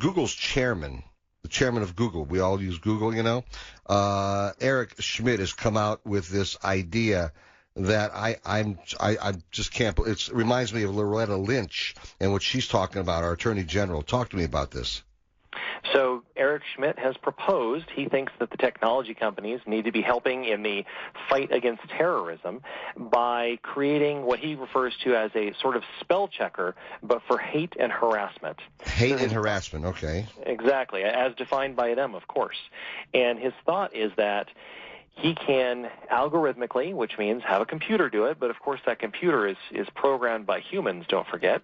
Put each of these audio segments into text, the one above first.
Google's chairman, the chairman of Google, we all use Google, Eric Schmidt has come out with this idea that I just can't. It reminds me of Loretta Lynch and what she's talking about, our Attorney General. Talk to me about this. So Eric Schmidt has proposed, he thinks that the technology companies need to be helping in the fight against terrorism by creating what he refers to as a sort of spell checker, but for hate and harassment. Hate and harassment, okay. Exactly, as defined by them, of course. And his thought is that he can algorithmically, which means have a computer do it, but of course that computer is programmed by humans, don't forget,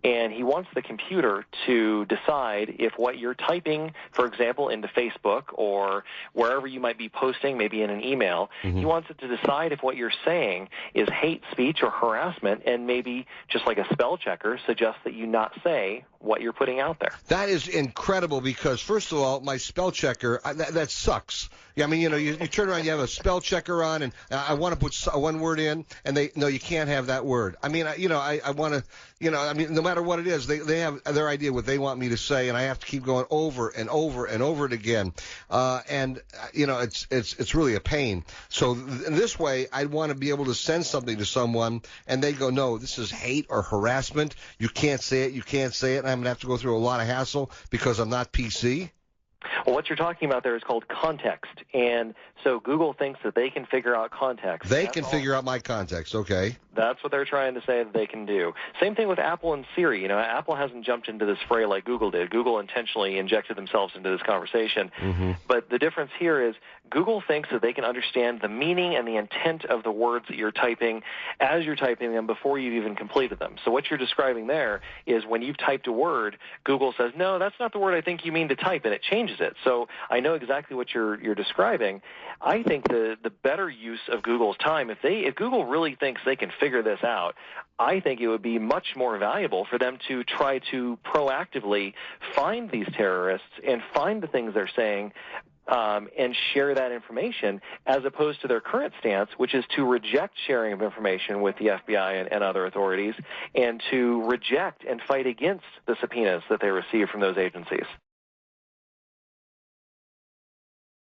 and he wants the computer to decide if what you're typing, for example, into Facebook or wherever you might be posting, maybe in an email, he wants it to decide if what you're saying is hate speech or harassment, and maybe, just like a spell checker, suggest that you not say what you're putting out there. That is incredible because, first of all, my spell checker, that sucks. Yeah, I mean, you turn around, you have a spell checker on, and I want to put one word in, and no, you can't have that word. I mean, I want to, I mean, no matter what it is, they have their idea what they want me to say, and I have to keep going over and over and over it again. It's really a pain. So in this way, I want to be able to send something to someone, and they go, no, this is hate or harassment. You can't say it. You can't say it. And I'm going to have to go through a lot of hassle because I'm not PC. Well, what you're talking about there is called context, and so Google thinks that they can figure out context. They can figure out my context, okay. That's what they're trying to say that they can do. Same thing with Apple and Siri. Apple hasn't jumped into this fray like Google did. Google intentionally injected themselves into this conversation. But the difference here is Google thinks that they can understand the meaning and the intent of the words that you're typing as you're typing them before you've even completed them. So what you're describing there is when you've typed a word, Google says, no, that's not the word I think you mean to type, and it changes it. So I know exactly what you're describing. I think the better use of Google's time, if Google really thinks they can figure this out, I think it would be much more valuable for them to try to proactively find these terrorists and find the things they're saying and share that information, as opposed to their current stance, which is to reject sharing of information with the FBI and other authorities, and to reject and fight against the subpoenas that they receive from those agencies.